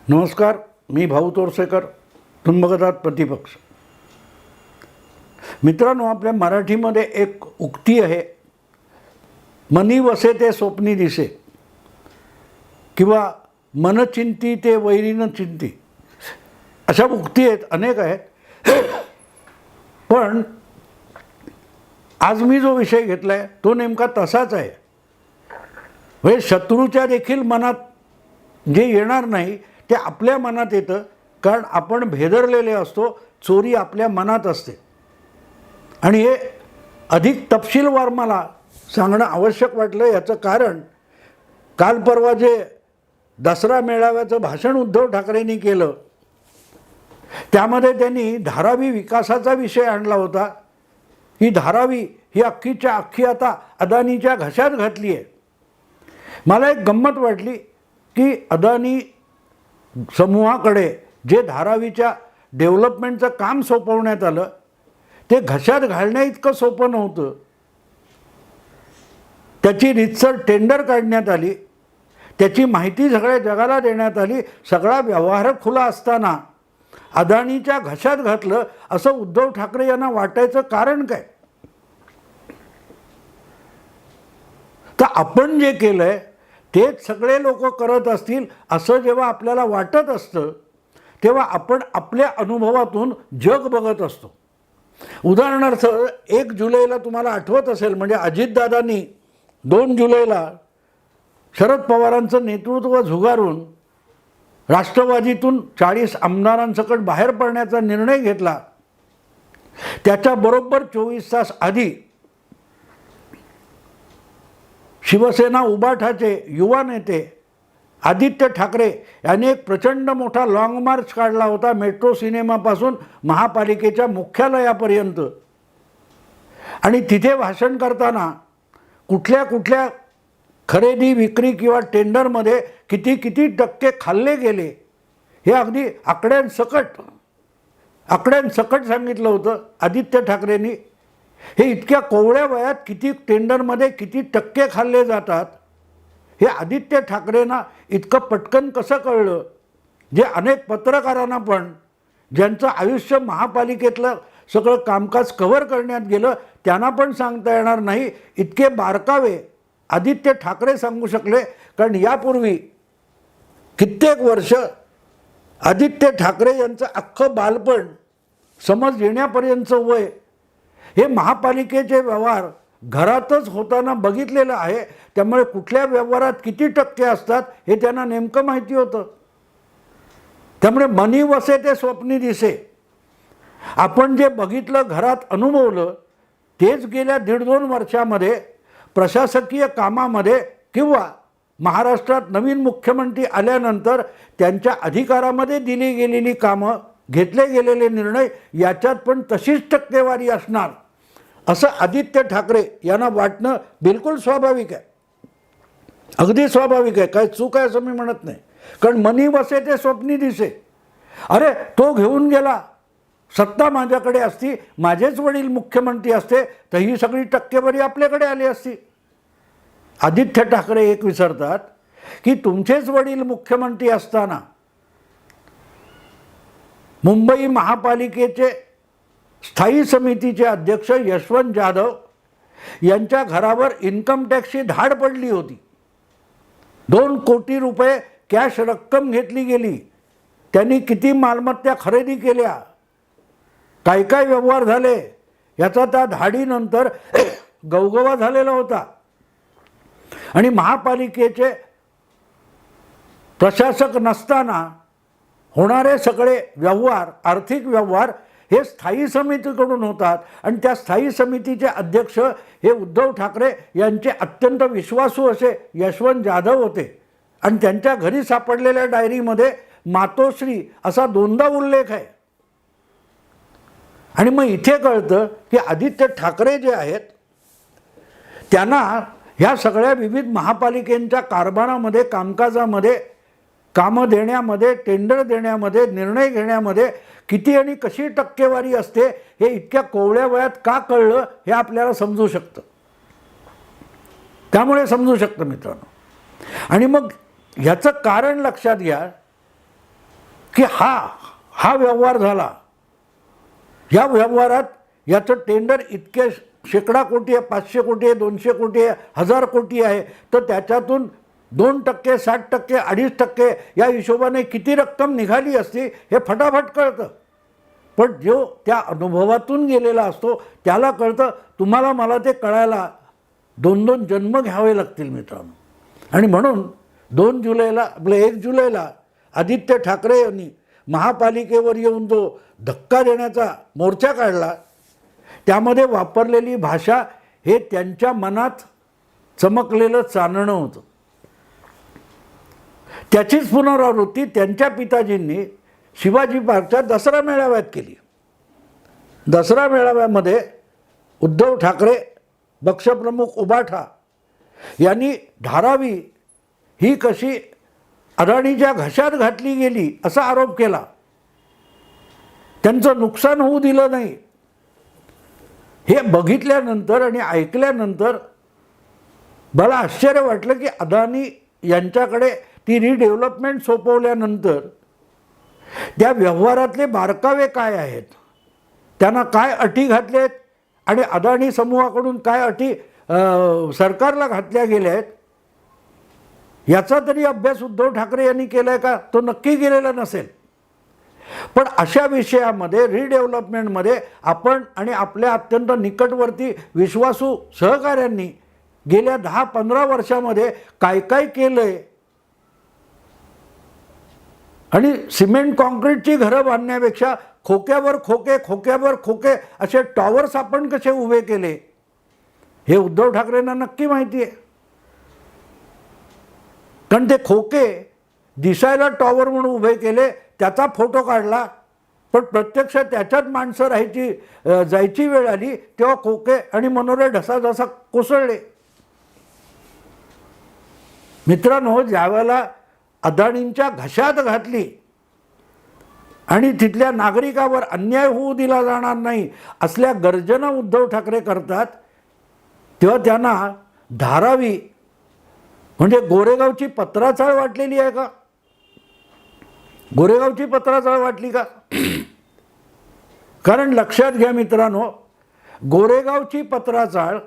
नमस्कार, मी भाऊ तोरसेकर. तुम्ही बघत आहात प्रतिपक्ष. मित्रांनो, आपल्या मराठीमध्ये एक उक्ती आहे, मनी वसे ते स्वप्नी दिसे, किंवा मन चिंती ते वैरीन चिंती. अशा उक्ती आहेत, अनेक आहेत. पण आज मी जो विषय घेतला आहे तो नेमका तसाच आहे. म्हणजे शत्रूच्या देखील मनात जे येणार नाही ते आपल्या मनात येतं, कारण आपण भेदरलेले असतो. चोरी आपल्या मनात असते. आणि हे अधिक तपशीलवार मला सांगणं आवश्यक वाटलं. याचं कारण, काल परवा जे दसरा मेळाव्याचं भाषण उद्धव ठाकरेंनी केलं त्यामध्ये त्यांनी धारावी विकासाचा विषय आणला होता. ही धारावी ही अख्खीच्या अख्खी आता अदानीच्या घशात घातली आहे. मला एक गंमत वाटली की अदानी समूहाकडे जे धारावीच्या डेव्हलपमेंटचं काम सोपवण्यात आलं ते घशात घालण्या इतकं सोपं नव्हतं. त्याची रीतसर टेंडर काढण्यात आली, त्याची माहिती सगळ्या जगाला देण्यात आली. सगळा व्यवहार खुला असताना अदानीच्या घशात घातलं असं उद्धव ठाकरे यांना वाटायचं कारण काय? तर आपण जे केलंय तेच सगळे लोक करत असतील असं जेव्हा आपल्याला वाटत असतं तेव्हा आपण आपल्या अनुभवातून जग बघत असतो. उदाहरणार्थ 1 जुलैला तुम्हाला आठवत असेल, म्हणजे अजितदादांनी 2 जुलैला शरद पवारांचं नेतृत्व झुगारून राष्ट्रवादीतून 40 आमदारांसकट बाहेर पडण्याचा निर्णय घेतला. त्याच्याबरोबर 24 तास आधी शिवसेना उबाठाचे युवा नेते आदित्य ठाकरे यांनी एक प्रचंड मोठा लाँग मार्च काढला होता, मेट्रो सिनेमापासून महापालिकेच्या मुख्यालयापर्यंत. आणि तिथे भाषण करताना कुठल्या कुठल्या खरेदी विक्री किंवा टेंडरमध्ये किती किती टक्के खाल्ले गेले हे अगदी आकड्यांसकट सांगितलं होतं आदित्य ठाकरेंनी. हे इतक्या कोवळ्या वयात किती टेंडरमध्ये किती टक्के खाल्ले जातात हे आदित्य ठाकरेंना इतकं पटकन कसं कळलं, जे अनेक पत्रकारांना पण, ज्यांचं आयुष्य महापालिकेतलं सगळं कामकाज कव्हर करण्यात गेलं, त्यांना पण सांगता येणार नाही. इतके बारकावे आदित्य ठाकरे सांगू शकले. कारण यापूर्वी कित्येक वर्ष आदित्य ठाकरे यांचं अख्खं बालपण, समज येण्यापर्यंतचं वय, हे महापालिकेचे व्यवहार घरातच होताना बघितलेलं आहे. त्यामुळे कुठल्या व्यवहारात किती टक्के असतात हे त्यांना नेमकं माहिती होतं. त्यामुळे मनी वसे ते स्वप्नी दिसे. आपण जे बघितलं, घरात अनुभवलं, तेच गेल्या 1.5-2 वर्षामध्ये प्रशासकीय कामामध्ये किंवा महाराष्ट्रात नवीन मुख्यमंत्री आल्यानंतर त्यांच्या अधिकारामध्ये दिली गेलेली कामं, घेतले गेलेले निर्णय, याच्यात पण तशीच टक्केवारी असणार असं आदित्य ठाकरे यांना वाटणं बिलकुल स्वाभाविक आहे. अगदी स्वाभाविक आहे, काय चूक आहे असं मी म्हणत नाही. कारण मनी वसे ते स्वप्नी दिसे. अरे, तो घेऊन गेला, सत्ता माझ्याकडे असती, माझेच वडील मुख्यमंत्री असते तर ही सगळी टक्केवारी आपल्याकडे आली असती. आदित्य ठाकरे एक विसरतात की तुमचेच वडील मुख्यमंत्री असताना मुंबई महापालिकेचे स्थायी समितीचे अध्यक्ष यशवंत जाधव यांच्या घरावर इन्कम टॅक्सची धाड पडली होती. 2 कोटी रुपये कॅश रक्कम घेतली गेली. त्यांनी किती मालमत्ता खरेदी केल्या, काय काय व्यवहार झाले, याचा त्या धाडीनंतर गवगवा झालेला होता. आणि महापालिकेचे प्रशासक नसताना होणारे सगळे व्यवहार, आर्थिक व्यवहार हे स्थायी समितीकडून होतात. आणि त्या स्थायी समितीचे अध्यक्ष हे उद्धव ठाकरे यांचे अत्यंत विश्वासू असे यशवंत जाधव होते. आणि त्यांच्या घरी सापडलेल्या डायरीमध्ये मातोश्री असा 2दा उल्लेख आहे. आणि मग इथे कळतं की आदित्य ठाकरे जे आहेत त्यांना ह्या सगळ्या विविध महापालिकेच्या कारभारामध्ये, कामकाजामध्ये, कामं देण्यामध्ये, टेंडर देण्यामध्ये, निर्णय घेण्यामध्ये किती आणि कशी टक्केवारी असते हे इतक्या कोवळ्या वयात का कळलं हे आपल्याला समजू शकतं. त्यामुळे समजू शकतं मित्रांनो. आणि मग ह्याचं कारण लक्षात घ्या की हा व्यवहार झाला, या व्यवहारात याचं टेंडर इतके शेकडा कोटी आहे, 500 कोटी आहे, 200 कोटी आहे, 1000 कोटी आहे, तर त्याच्यातून 2%, 60%, 2.5% या हिशोबाने किती रक्कम निघाली असती हे फटाफट कळतं. पण जो त्या अनुभवातून गेलेला असतो त्याला कळतं. तुम्हाला मला ते कळायला 2-2 जन्म घ्यावे लागतील मित्रांनो. आणि म्हणून 2 जुलैला आपलं 1 जुलैला आदित्य ठाकरे यांनी महापालिकेवर येऊन जो धक्का देण्याचा मोर्चा काढला, त्यामध्ये वापरलेली भाषा हे त्यांच्या मनात चमकलेलं चांदणं होतं. त्याचीच पुनरावृत्ती त्यांच्या पिताजींनी शिवाजी पार्कच्या दसरा मेळाव्यात केली. दसरा मेळाव्यामध्ये उद्धव ठाकरे, पक्षप्रमुख उबाठा यांनी धारावी ही कशी अदानीच्या घशात घातली गेली असा आरोप केला. त्यांचं नुकसान होऊ दिलं नाही. हे बघितल्यानंतर आणि ऐकल्यानंतर मला आश्चर्य वाटलं की अदानी यांच्याकडे ती रिडेव्हलपमेंट सोपवल्यानंतर त्या व्यवहारातले बारकावे काय आहेत, त्यांना काय अटी घातल्या आहेत आणि अदानी समूहाकडून काय अटी सरकारला घातल्या गेल्या आहेत, याचा तरी अभ्यास उद्धव ठाकरे यांनी केला आहे का? तो नक्की केलेला नसेल. पण अशा विषयामध्ये रिडेव्हलपमेंटमध्ये आपण आणि आपल्या अत्यंत निकटवर्ती विश्वासू सहकाऱ्यांनी गेल्या 10-15 वर्षामध्ये काय काय केलं आहे आणि सिमेंट कॉन्क्रीटची घरं बांधण्यापेक्षा खोक्यावर खोके खोक्यावर खोके असे टॉवर्स आपण कसे उभे केले हे उद्धव ठाकरेंना नक्की माहिती आहे. कारण ते खोके दिसायला टॉवर म्हणून उभे केले, त्याचा फोटो काढला, पण प्रत्यक्ष त्याच्यात माणसं जायची वेळ आली तेव्हा खोके आणि मनोरे ढसाढसा कोसळले. मित्रांनो, ज्यावेळेला अदानींच्या घशात घातली आणि तिथल्या नागरिकावर अन्याय होऊ दिला जाणार नाही असल्या गर्जना उद्धव ठाकरे करतात, तेव्हा त्यांना धारावी म्हणजे गोरेगावची पत्राचाळ वाटलेली आहे का? गोरेगावची पत्राचाळ वाटली का? कारण लक्षात घ्या मित्रांनो, गोरेगावची पत्राचाळ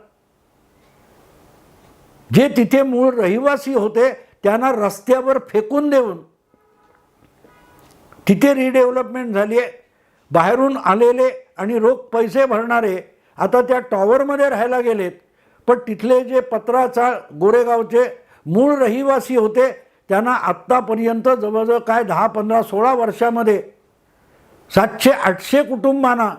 जे तिथे मूळ रहिवासी होते त्यांना रस्त्यावर फेकून देऊन तिथे रिडेव्हलपमेंट झाली आहे. बाहेरून आलेले आणि रोख पैसे भरणारे आता त्या टॉवरमध्ये राहायला गेलेत, पण तिथले जे पत्राचाळ गोरेगावचे मूळ रहिवासी होते त्यांना आत्तापर्यंत जवळजवळ काय 10, 15, 16 वर्षामध्ये 700-800 कुटुंबांना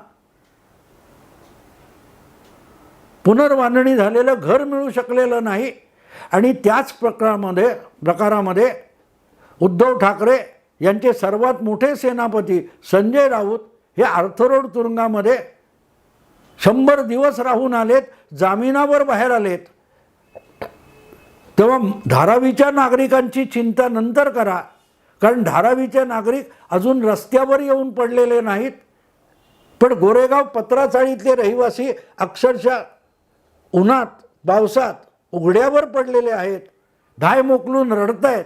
पुनर्बांधणी झालेलं घर मिळू शकलेलं नाही. आणि त्याच प्रकारामध्ये उद्धव ठाकरे यांचे सर्वात मोठे सेनापती संजय राऊत हे आर्थरोड तुरुंगामध्ये 100 दिवस राहून आलेत, जामिनावर बाहेर आलेत. तेव्हा धारावीच्या नागरिकांची चिंता नंतर करा, कारण धारावीचे नागरिक अजून रस्त्यावर येऊन पडलेले नाहीत, पण गोरेगाव पत्राचाळीतले रहिवासी अक्षरशः उन्हात पावसात उघड्यावर पडलेले आहेत, धाय मोकलून रडतायत.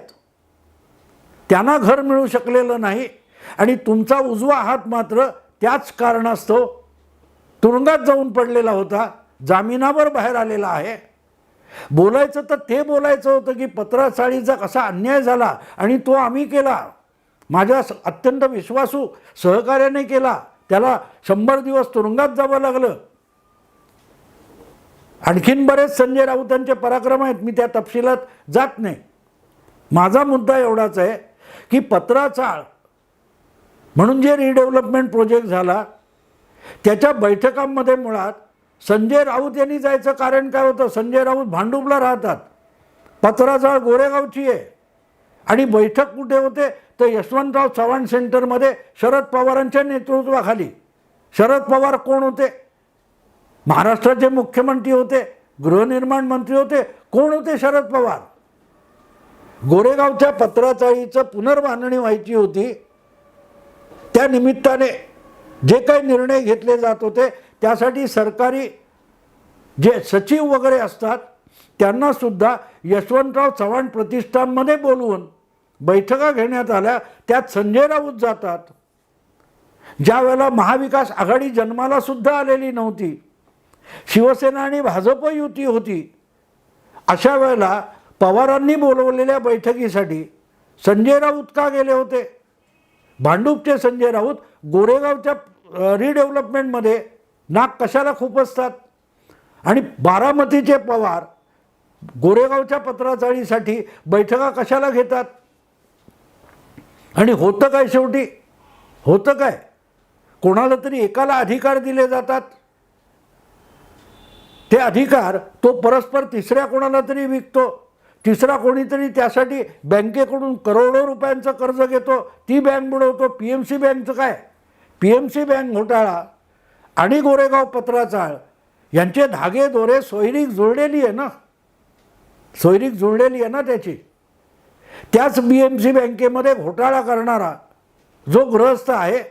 त्यांना घर मिळू शकलेलं नाही आणि तुमचा उजवा हात मात्र त्याच कारणास्तव तुरुंगात जाऊन पडलेला होता, जामिनावर बाहेर आलेला आहे. बोलायचं तर ते बोलायचं होतं की पत्राचाळीचा कसा अन्याय झाला आणि तो आम्ही केला, माझ्या अत्यंत विश्वासू सहकार्याने केला, त्याला 100 दिवस तुरुंगात जावं लागलं. आणखीन बरेच संजय राऊतांचे पराक्रम आहेत, मी त्या तपशिलात जात नाही. माझा मुद्दा एवढाच आहे की पत्राचाळ म्हणून जे रिडेव्हलपमेंट प्रोजेक्ट झाला त्याच्या बैठकांमध्ये मुळात संजय राऊत यांनी जायचं कारण काय होतं? संजय राऊत भांडुपला राहतात, पत्राचाळ गोरेगावची आहे आणि बैठक कुठे होते तर यशवंतराव चव्हाण सेंटरमध्ये शरद पवारांच्या नेतृत्वाखाली. शरद पवार कोण होते? महाराष्ट्राचे मुख्यमंत्री होते, गृहनिर्माण मंत्री होते. कोण होते शरद पवार? गोरेगावच्या पत्राचाळीचं पुनर्बांधणी व्हायची होती, त्या निमित्ताने जे काही निर्णय घेतले जात होते त्यासाठी सरकारी जे सचिव वगैरे असतात त्यांना सुद्धा यशवंतराव चव्हाण प्रतिष्ठानमध्ये बोलवून बैठका घेण्यात आल्या, त्यात संजय राऊत जातात. ज्या वेळेला महाविकास आघाडी जन्माला सुद्धा आलेली नव्हती, शिवसेना आणि भाजप युती होती, अशा वेळेला पवारांनी बोलवलेल्या बैठकीसाठी संजय राऊत का गेले होते? भांडूपचे संजय राऊत गोरेगावच्या रिडेव्हलपमेंटमध्ये नाक कशाला खुपसतात? आणि बारामतीचे पवार गोरेगावच्या पत्राचाळीसाठी बैठका कशाला घेतात? आणि होतं काय शेवटी? होतं काय? कोणाला तरी एकाला अधिकार दिले जातात, ते अधिकार तो परस्पर तिसऱ्या कोणाला तरी विकतो, तिसरा कोणीतरी त्यासाठी बँकेकडून करोडो रुपयांचं कर्ज घेतो, ती बँक बुडवतो. PMC बँकचं काय? PMC बँक घोटाळा आणि गोरेगाव पत्राचाळ यांचे धागे दोरे सोयरीक जुळलेली आहे ना, सोयरीक जुळलेली आहे ना त्याची. त्याच PMC बँकेमध्ये घोटाळा करणारा जो गृहस्थ आहे,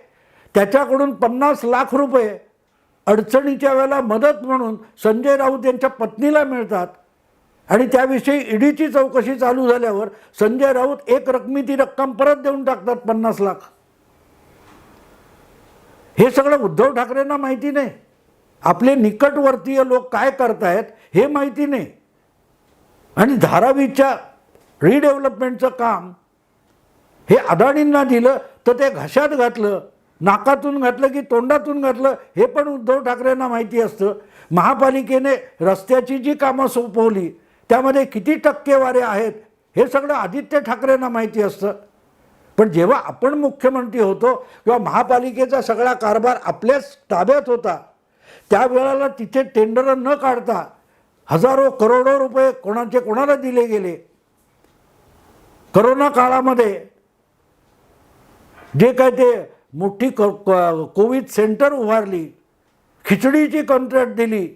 त्याच्याकडून 50 लाख रुपये अडचणीच्या वेळेला मदत म्हणून संजय राऊत यांच्या पत्नीला मिळतात. आणि त्याविषयी ईडीची चौकशी चालू झाल्यावर संजय राऊत एक रकमी ती रक्कम परत देऊन टाकतात, 50 लाख. हे सगळं उद्धव ठाकरेंना माहिती नाही. आपले निकटवर्तीय लोक काय करतायत हे माहिती नाही. आणि धारावीच्या रिडेव्हलपमेंटचं काम हे अदानींना दिलं तर ते घशात घातलं, नाकातून घातलं की तोंडातून घातलं हे पण उद्धव ठाकरेंना माहिती असतं. महापालिकेने रस्त्याची जी कामं सोपवली त्यामध्ये किती टक्केवारी आहेत हे सगळं आदित्य ठाकरेंना माहिती असतं. पण जेव्हा आपण मुख्यमंत्री होतो किंवा महापालिकेचा सगळा कारभार आपल्याच ताब्यात होता, त्यावेळेला तिथे टेंडर न काढता हजारो करोडो रुपये कोणाला दिले गेले. करोना काळामध्ये जे काय ते मोठी कोविड सेंटर उभारली, खिचडीची कॉन्ट्रॅक्ट दिली,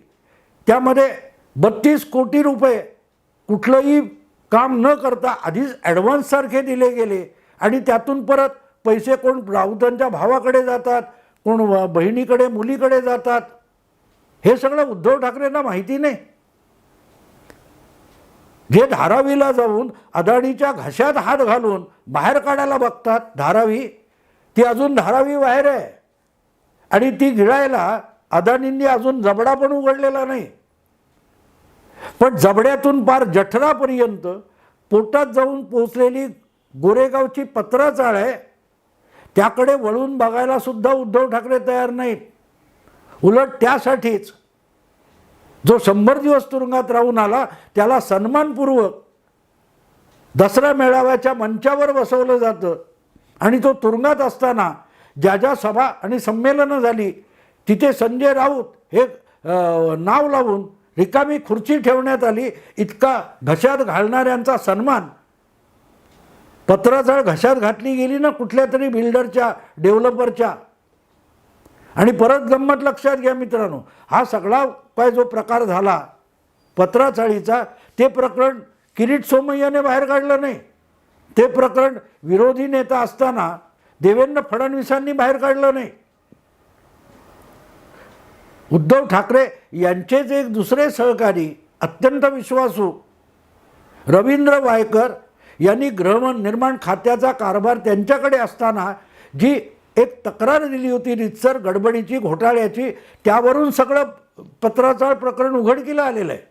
त्यामध्ये 32 कोटी रुपये कुठलंही काम न करता आधीच ॲडव्हान्ससारखे दिले गेले. आणि त्यातून परत पैसे कोण राऊतांच्या भावाकडे जातात, कोण बहिणीकडे मुलीकडे जातात, हे सगळं उद्धव ठाकरेंना माहिती नाही. जे धारावीला जाऊन अदानीच्या घशात हात घालून बाहेर काढायला बघतात धारावी, ती अजून धारावी बाहेर आहे. आणि ती गिळायला अदानींनी अजून जबडा पण उघडलेला नाही. पण जबड्यातून पार जठरापर्यंत पोटात जाऊन पोचलेली गोरेगावची पत्राचाळ आहे, त्याकडे वळून बघायला सुद्धा उद्धव ठाकरे तयार नाहीत. उलट त्यासाठीच जो 100 दिवस तुरुंगात राहून आला त्याला सन्मानपूर्वक दसरा मेळाव्याच्या मंचावर बसवलं जातं. आणि तो तुरुंगात असताना ज्या ज्या सभा आणि संमेलनं झाली तिथे संजय राऊत हे नाव लावून रिकामी खुर्ची ठेवण्यात आली. इतका घशात घालणाऱ्यांचा सन्मान पत्राचाळ घशात घातली गेली ना कुठल्या तरी बिल्डरच्या, डेव्हलपरच्या. आणि परत गंमत लक्षात घ्या मित्रांनो, हा सगळा काय जो प्रकार झाला पत्राचाळीचा, ते प्रकरण किरीट सोमय्याने बाहेर काढलं नाही. ते प्रकरण विरोधी नेता असताना देवेंद्र फडणवीसांनी बाहेर काढलं नाही. उद्धव ठाकरे यांचेच एक दुसरे सहकारी अत्यंत विश्वासू रवींद्र वायकर यांनी गृहनिर्माण खात्याचा कारभार त्यांच्याकडे असताना जी एक तक्रार दिली होती रितसर गडबडीची, घोटाळ्याची, त्यावरून सगळं पत्राचाळ प्रकरण उघडकीला आलेलं आहे.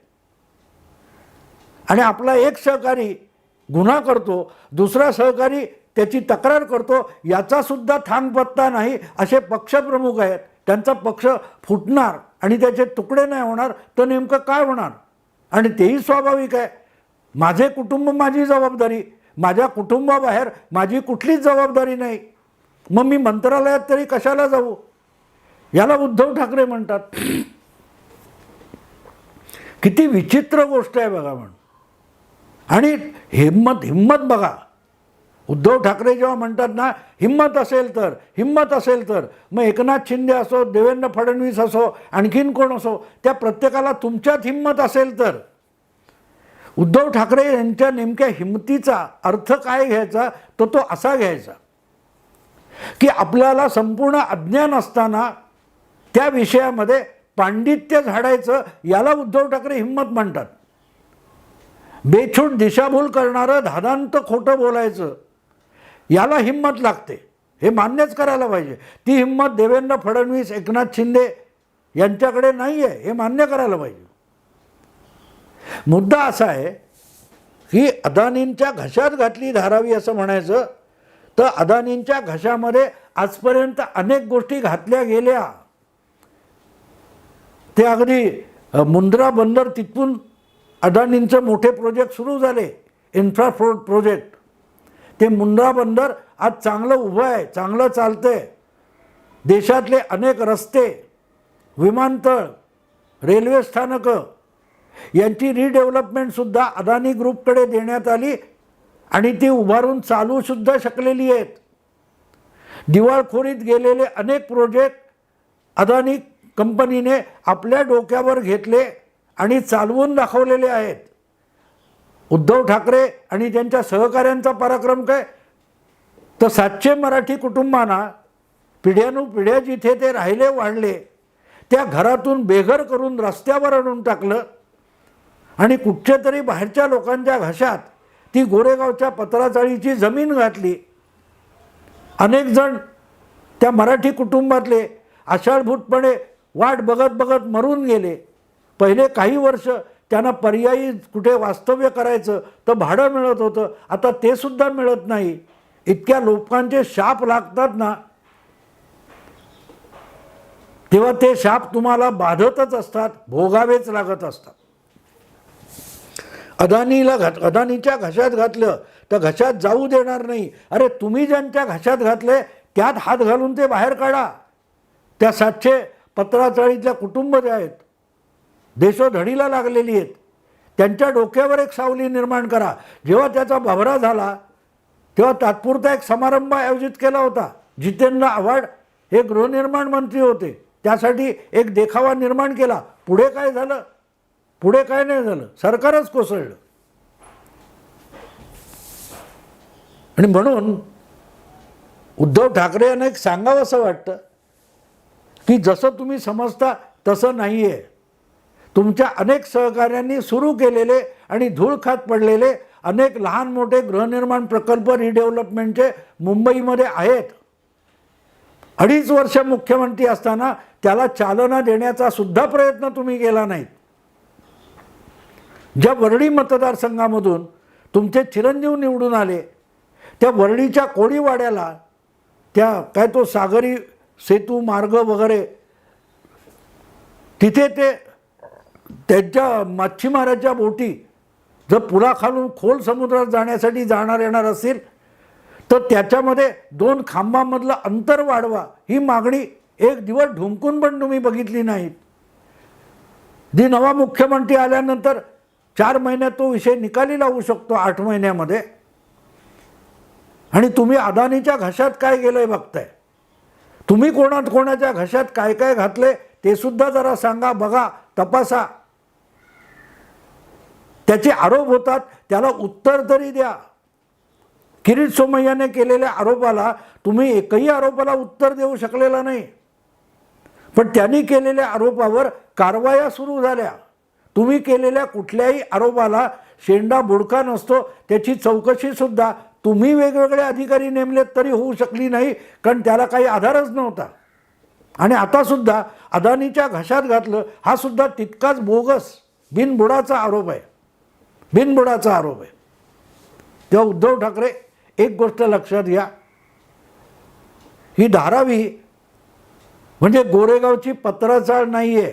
आणि आपला एक सहकारी गुन्हा करतो, दुसरा सहकारी त्याची तक्रार करतो, याचा सुद्धा थांगपत्ता नाही. असे पक्षप्रमुख आहेत, त्यांचा पक्ष फुटणार आणि त्याचे तुकडे नाही होणार तर नेमकं काय होणार? आणि तेही स्वाभाविक आहे. माझे कुटुंब माझी जबाबदारी, माझ्या कुटुंबाबाहेर माझी कुठलीच जबाबदारी नाही, मग मी मंत्रालयात तरी कशाला जाऊ? याला उद्धव ठाकरे म्हणतात. किती विचित्र गोष्ट आहे बघा. म्हणून आणि हिम्मत बघा. उद्धव ठाकरे जेव्हा म्हणतात ना हिम्मत असेल तर, मग एकनाथ शिंदे असो, देवेंद्र फडणवीस असो, आणखीन कोण असो, त्या प्रत्येकाला तुमच्यात हिम्मत असेल तर. उद्धव ठाकरे यांच्या नेमक्या हिमतीचा अर्थ काय घ्यायचा, तो असा घ्यायचा की आपल्याला संपूर्ण अज्ञान असताना त्या विषयामध्ये पांडित्य झाडायचं, याला उद्धव ठाकरे हिम्मत म्हणतात. बेछूट दिशाभूल करणारं धादांत खोटं बोलायचं, याला हिंमत लागते, हे मान्यच करायला पाहिजे. ती हिंमत देवेंद्र फडणवीस, एकनाथ शिंदे यांच्याकडे नाही आहे, हे मान्य करायला पाहिजे. मुद्दा असा आहे की अदानींच्या घशात घातली धारावी असं म्हणायचं तर अदानींच्या घशामध्ये आजपर्यंत अनेक गोष्टी घातल्या गेल्या. ते अगदी मुंद्रा बंदर तिथून अदानींचे मोठे प्रोजेक्ट सुरू झाले, इन्फ्रा प्रोजेक्ट. ते मुंद्रा बंदर आज चांगलं उभं आहे, चांगलं चालतंय. देशातले अनेक रस्ते, विमानतळ, रेल्वे स्थानकं यांची रिडेव्हलपमेंटसुद्धा अदानी ग्रुपकडे देण्यात आली आणि ती उभारून चालूसुद्धा शकलेली आहेत. दिवाळखोरीत गेलेले अनेक प्रोजेक्ट अदानी कंपनीने आपल्या डोक्यावर घेतले आणि चालवून दाखवलेले आहेत. उद्धव ठाकरे आणि त्यांच्या सहकाऱ्यांचा पराक्रम काय तर 700 मराठी कुटुंबांना पिढ्यानुपिढ्या जिथे ते राहिले वाढले त्या घरातून बेघर करून रस्त्यावर आणून टाकलं आणि कुठच्या तरी बाहेरच्या लोकांच्या घशात ती गोरेगावच्या पत्राचाळीची जमीन घातली. अनेक जण त्या मराठी कुटुंबातले आषाढभूतपणे वाट बघत बघत मरून गेले. पहिले काही वर्ष त्यांना पर्यायी कुठे वास्तव्य करायचं तर भाडं मिळत होतं, आता ते सुद्धा मिळत नाही. इतक्या लोकांचे शाप लागतात ना, तेव्हा ते शाप तुम्हाला बाधतच असतात, भोगावेच लागत असतात. अदानीच्या घशात घातलं तर घशात जाऊ देणार नाही. अरे तुम्ही ज्यांच्या घशात घातले त्यात हात घालून ते बाहेर काढा. त्या 700 पत्राचाळीतल्या कुटुंब जे आहेत, देशोधडीला लागलेली आहेत, त्यांच्या डोक्यावर एक सावली निर्माण करा. जेव्हा त्याचा भबरा झाला तेव्हा तात्पुरता एक समारंभ आयोजित केला होता. जितेंद्र आव्हाड हे गृहनिर्माण मंत्री होते, त्यासाठी एक देखावा निर्माण केला. पुढे काय झालं? पुढे काय नाही झालं, सरकारच कोसळलं. आणि म्हणून उद्धव ठाकरे यांना एक सांगावं असं वाटतं की जसं तुम्ही समजता तसं नाही आहे. तुमच्या अनेक सहकाऱ्यांनी सुरू केलेले आणि धूळ खात पडलेले अनेक लहान मोठे गृहनिर्माण प्रकल्प रिडेव्हलपमेंटचे मुंबईमध्ये आहेत. 2.5 वर्ष मुख्यमंत्री असताना त्याला चालना देण्याचा सुद्धा प्रयत्न तुम्ही केला नाही. ज्या वरळी मतदारसंघामधून तुमचे चिरंजीव निवडून आले त्या वरळीच्या कोळीवाड्याला त्या काय तो सागरी सेतू मार्ग वगैरे तिथे ते त्यांच्या मच्छीमाराच्या बोटी जर पुलाखालून खोल समुद्रात जाण्यासाठी जाणार येणार असेल तर त्याच्यामध्ये 2 खांबामधलं अंतर वाढवा ही मागणी एक दिवस ढुंकून पण तुम्ही बघितली नाहीत. जी नवा मुख्यमंत्री आल्यानंतर 4 महिन्यात तो विषय निकाली लावू शकतो, 8 महिन्यामध्ये. आणि तुम्ही अदानीच्या घशात काय गेलंय बघताय. तुम्ही कोणाच्या घशात काय काय घातले ते सुद्धा जरा सांगा, बघा, तपासा. त्याचे आरोप होतात, त्याला उत्तर तरी द्या. किरीट सोमय्याने केलेल्या आरोपाला तुम्ही एकही आरोपाला उत्तर देऊ शकलेला नाही. पण त्यांनी केलेल्या आरोपावर कारवाया सुरू झाल्या. तुम्ही केलेल्या कुठल्याही आरोपाला शेंडा बुडका नसतो, त्याची चौकशीसुद्धा तुम्ही वेगवेगळे अधिकारी नेमलेत तरी होऊ शकली नाही, कारण त्याला काही आधारच नव्हता. आणि आतासुद्धा अदानीच्या घशात घातलं हा सुद्धा तितकाच बोगस बिनबुडाचा आरोप आहे, बिनबुडाचा आरोप आहे. तेव्हा उद्धव ठाकरे एक गोष्ट लक्षात घ्या, ही धारावी म्हणजे गोरेगावची पत्राचाळ नाही आहे.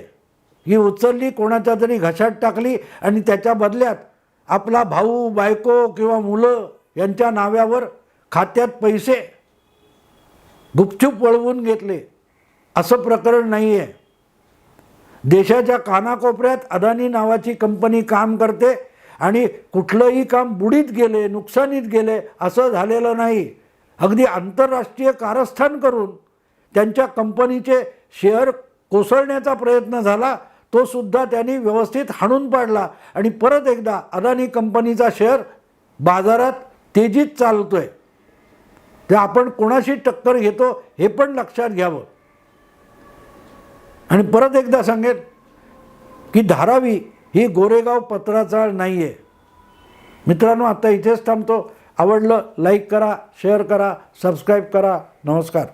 ही उचलली, कोणाच्या तरी घशात टाकली आणि त्याच्या बदल्यात आपला भाऊ, बायको किंवा मुलं यांच्या नाव्यावर खात्यात पैसे गुपचूप वळवून घेतले, असं प्रकरण नाही आहे. देशाच्या कानाकोपऱ्यात अदानी नावाची कंपनी काम करते आणि कुठलंही काम बुडीत गेले, नुकसानीत गेले असं झालेलं नाही. अगदी आंतरराष्ट्रीय कारस्थान करून त्यांच्या कंपनीचे शेअर कोसळण्याचा प्रयत्न झाला, तो सुद्धा त्यांनी व्यवस्थित हाणून पाडला आणि परत एकदा अदानी कंपनीचा शेअर बाजारात तेजीत चालतोय. ते आपण कोणाशी टक्कर घेतो हे पण लक्षात घ्यावं. आणि परत एकदा सांगेन की धारावी ही गोरेगाव पत्राचाळ नाही आहे. मित्रांनो, आता इथेच थांबतो. आवडलं लाईक करा, शेअर करा, सबस्क्राईब करा. नमस्कार.